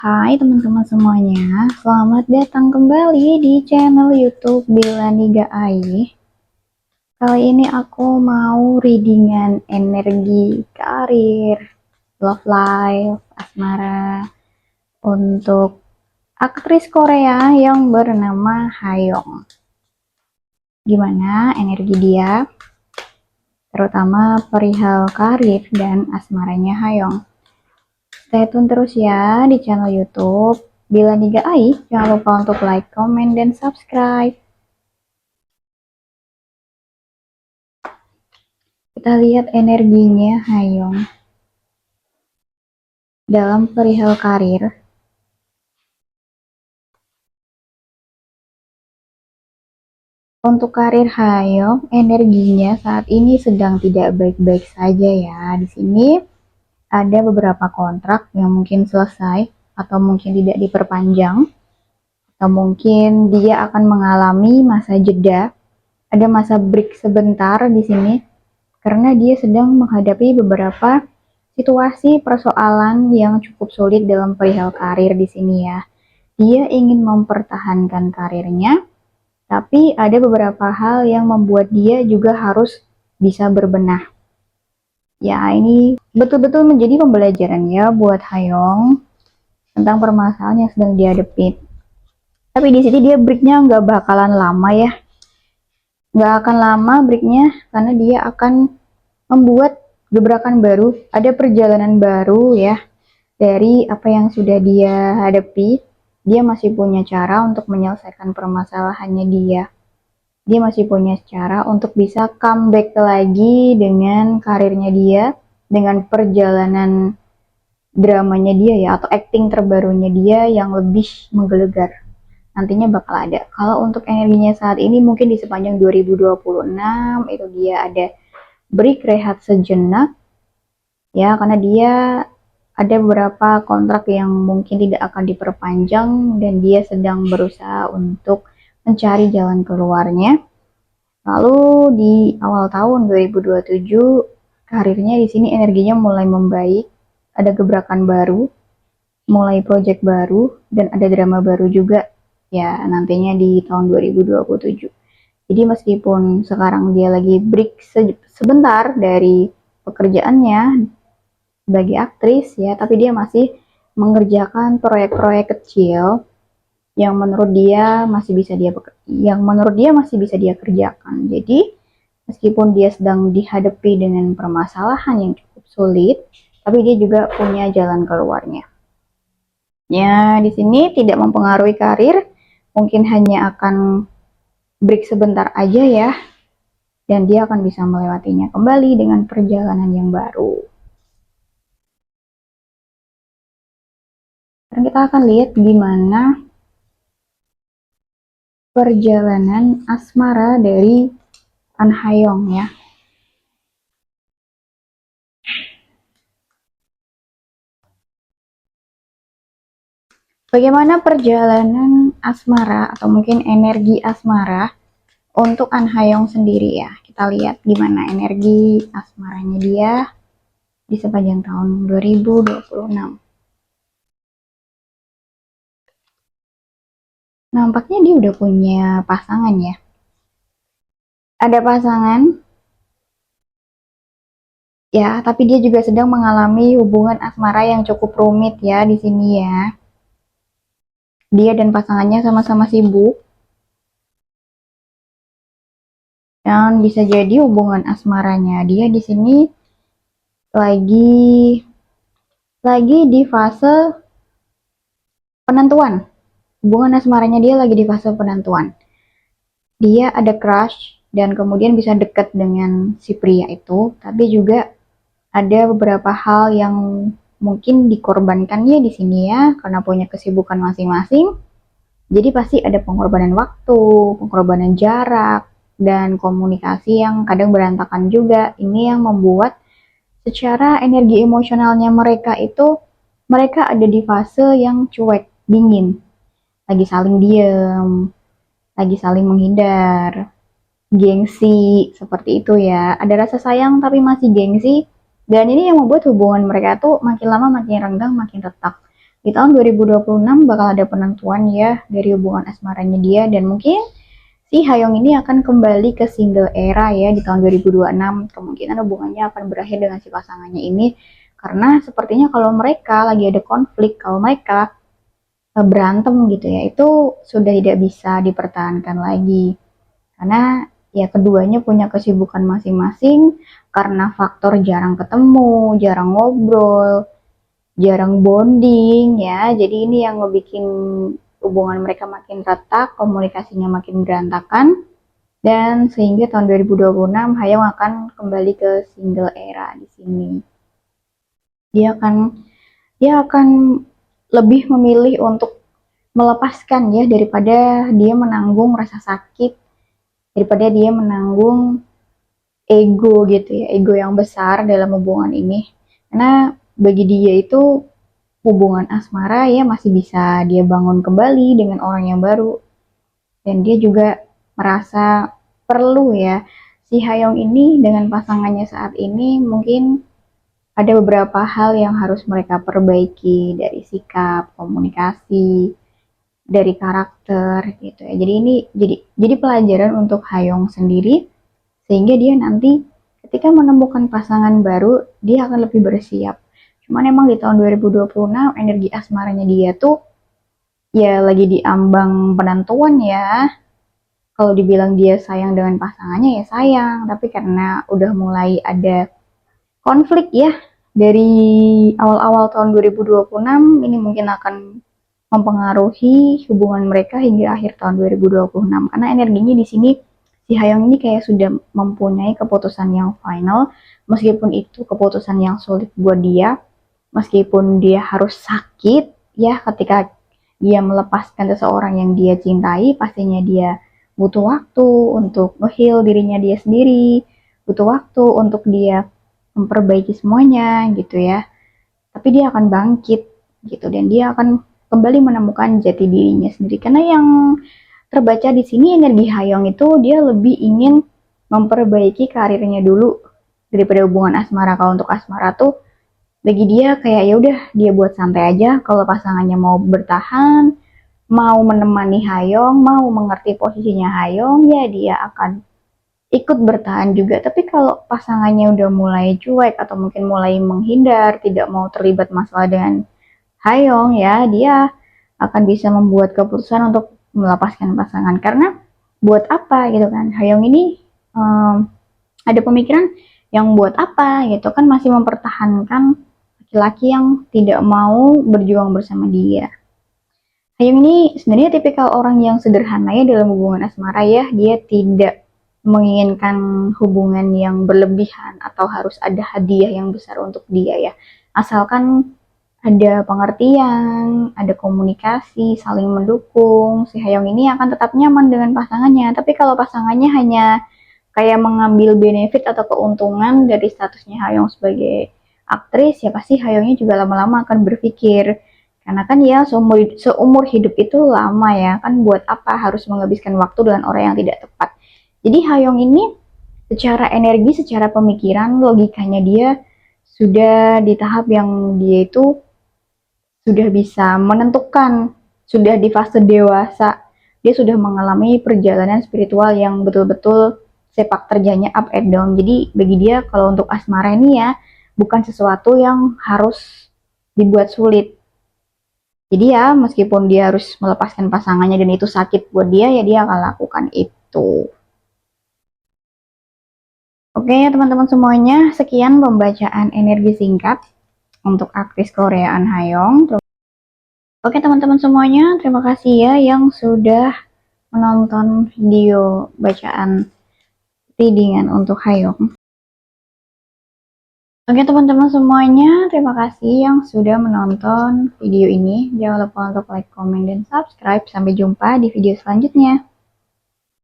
Hai teman-teman semuanya, selamat datang kembali di channel YouTube Bilaniga AI. Kali ini aku mau readingan energi karir, love life, asmara untuk aktris Korea yang bernama Hayoung. Gimana energi dia, terutama perihal karir dan asmaranya Hayoung. Stay tune terus ya di channel YouTube Bilaniga AI. Jangan lupa untuk like, comment, dan subscribe. Kita lihat energinya Hayoung dalam perihal karir. Untuk karir Hayoung, energinya saat ini sedang tidak baik-baik saja ya. Di sini ada beberapa kontrak yang mungkin selesai atau mungkin tidak diperpanjang, atau mungkin dia akan mengalami masa jeda. Ada masa break sebentar di sini karena dia sedang menghadapi beberapa situasi persoalan yang cukup sulit dalam perihal karir di sini ya. Dia ingin mempertahankan karirnya, tapi ada beberapa hal yang membuat dia juga harus bisa berbenah. Ya, ini betul-betul menjadi pembelajaran ya buat Hayoung tentang permasalahan yang sedang dihadapi. Tapi di sini dia breaknya nggak bakalan lama ya. Nggak akan lama breaknya karena dia akan membuat gebrakan baru, ada perjalanan baru ya dari apa yang sudah dia hadapi. Dia masih punya cara untuk menyelesaikan permasalahannya dia. Dia masih punya cara untuk bisa comeback lagi dengan karirnya dia, dengan perjalanan dramanya dia ya, atau acting terbarunya dia yang lebih menggelegar. Nantinya bakal ada. Kalau untuk energinya saat ini mungkin di sepanjang 2026 itu dia ada break, rehat sejenak ya, karena dia ada beberapa kontrak yang mungkin tidak akan diperpanjang dan dia sedang berusaha untuk mencari jalan keluarnya. Lalu di awal tahun 2027 karirnya di sini energinya mulai membaik, ada gebrakan baru, mulai project baru dan ada drama baru juga ya nantinya di tahun 2027. Jadi meskipun sekarang dia lagi break sebentar dari pekerjaannya sebagai aktris ya, tapi dia masih mengerjakan proyek-proyek kecil yang menurut dia masih bisa dia kerjakan. Jadi meskipun dia sedang dihadapi dengan permasalahan yang cukup sulit, tapi dia juga punya jalan keluarnya. Ya, di sini tidak mempengaruhi karir, mungkin hanya akan break sebentar aja ya, dan dia akan bisa melewatinya kembali dengan perjalanan yang baru. Sekarang kita akan lihat gimana perjalanan asmara dari An Hayoung ya. Bagaimana perjalanan asmara atau mungkin energi asmara untuk An Hayoung sendiri ya. Kita lihat gimana energi asmaranya dia di sepanjang tahun 2026. Nampaknya dia udah punya pasangan ya. Ada pasangan ya, tapi dia juga sedang mengalami hubungan asmara yang cukup rumit ya di sini ya. Dia dan pasangannya sama-sama sibuk. Dan bisa jadi hubungan asmaranya dia di sini lagi di fase penentuan. Hubungan asmaranya dia lagi di fase penentuan. Dia ada crush dan kemudian bisa dekat dengan si pria itu, tapi juga ada beberapa hal yang mungkin dikorbankannya di sini ya, karena punya kesibukan masing-masing. Jadi pasti ada pengorbanan waktu, pengorbanan jarak, dan komunikasi yang kadang berantakan juga. Ini yang membuat secara energi emosionalnya mereka ada di fase yang cuek, dingin. Lagi saling diem, lagi saling menghindar, gengsi, seperti itu ya. Ada rasa sayang tapi masih gengsi. Dan ini yang membuat hubungan mereka tuh makin lama makin renggang, makin retak. di tahun 2026 bakal ada penentuan ya dari hubungan asmaranya dia, dan mungkin si Hayong ini akan kembali ke single era ya di tahun 2026. Kemungkinan hubungannya akan berakhir dengan si pasangannya ini, karena sepertinya kalau mereka lagi ada konflik, kalau mereka berantem gitu ya, itu sudah tidak bisa dipertahankan lagi. Karena ya keduanya punya kesibukan masing-masing, karena faktor jarang ketemu, jarang ngobrol, jarang bonding ya. Jadi ini yang ngebikin hubungan mereka makin retak, komunikasinya makin berantakan, dan sehingga tahun 2026 Hayong akan kembali ke single era di sini. Dia akan dia akan lebih memilih untuk melepaskan ya, daripada dia menanggung rasa sakit, daripada dia menanggung ego gitu ya, ego yang besar dalam hubungan ini. Karena bagi dia itu hubungan asmara ya masih bisa dia bangun kembali dengan orang yang baru, dan dia juga merasa perlu ya, si Hayong ini dengan pasangannya saat ini mungkin ada beberapa hal yang harus mereka perbaiki dari sikap, komunikasi, dari karakter gitu ya. Jadi ini jadi pelajaran untuk Hayong sendiri, sehingga dia nanti ketika menemukan pasangan baru dia akan lebih bersiap. Cuman emang di tahun 2026 energi asmaranya dia tuh ya lagi di ambang penentuan ya. Kalau dibilang dia sayang dengan pasangannya ya sayang, tapi karena udah mulai ada konflik ya dari awal-awal tahun 2026, ini mungkin akan mempengaruhi hubungan mereka hingga akhir tahun 2026, karena energinya di sini si Hayong ini kayak sudah mempunyai keputusan yang final, meskipun itu keputusan yang sulit buat dia, meskipun dia harus sakit ya ketika dia melepaskan seseorang yang dia cintai, pastinya dia butuh waktu untuk nge-heal dirinya dia sendiri, butuh waktu untuk dia memperbaiki semuanya gitu ya. Tapi dia akan bangkit gitu, dan dia akan kembali menemukan jati dirinya sendiri. Karena yang terbaca di sini energi Hayong itu dia lebih ingin memperbaiki karirnya dulu daripada hubungan asmara. Kalau untuk asmara tuh bagi dia kayak ya udah dia buat santai aja, kalau pasangannya mau bertahan, mau menemani Hayong, mau mengerti posisinya Hayong, ya dia akan ikut bertahan juga. Tapi kalau pasangannya udah mulai cuek atau mungkin mulai menghindar, tidak mau terlibat masalah dengan Hayong ya, dia akan bisa membuat keputusan untuk melepaskan pasangan. Karena buat apa gitu kan, Hayong ini um, ada pemikiran yang buat apa gitu kan, masih mempertahankan laki-laki yang tidak mau berjuang bersama dia. Hayong ini sebenarnya tipikal orang yang sederhana ya dalam hubungan asmara ya. Dia tidak menginginkan hubungan yang berlebihan atau harus ada hadiah yang besar untuk dia ya. Asalkan ada pengertian, ada komunikasi, saling mendukung, si Hayong ini akan tetap nyaman dengan pasangannya. Tapi kalau pasangannya hanya kayak mengambil benefit atau keuntungan dari statusnya Hayong sebagai aktris, ya pasti Hayongnya juga lama-lama akan berpikir, karena kan ya seumur hidup itu lama ya kan, buat apa harus menghabiskan waktu dengan orang yang tidak tepat. Jadi Hayong ini secara energi, secara pemikiran, logikanya dia sudah di tahap yang dia itu sudah bisa menentukan, sudah di fase dewasa, dia sudah mengalami perjalanan spiritual yang betul-betul sepak terjangnya up and down. Jadi bagi dia kalau untuk asmara ini ya bukan sesuatu yang harus dibuat sulit. Jadi ya meskipun dia harus melepaskan pasangannya dan itu sakit buat dia, ya dia akan lakukan itu. Oke teman-teman semuanya, sekian pembacaan energi singkat untuk aktris Koreaan Hayong. Oke teman-teman semuanya, terima kasih ya yang sudah menonton video bacaan readingan untuk Hayong. Oke teman-teman semuanya, terima kasih yang sudah menonton video ini. Jangan lupa untuk like, komen, dan subscribe. Sampai jumpa di video selanjutnya.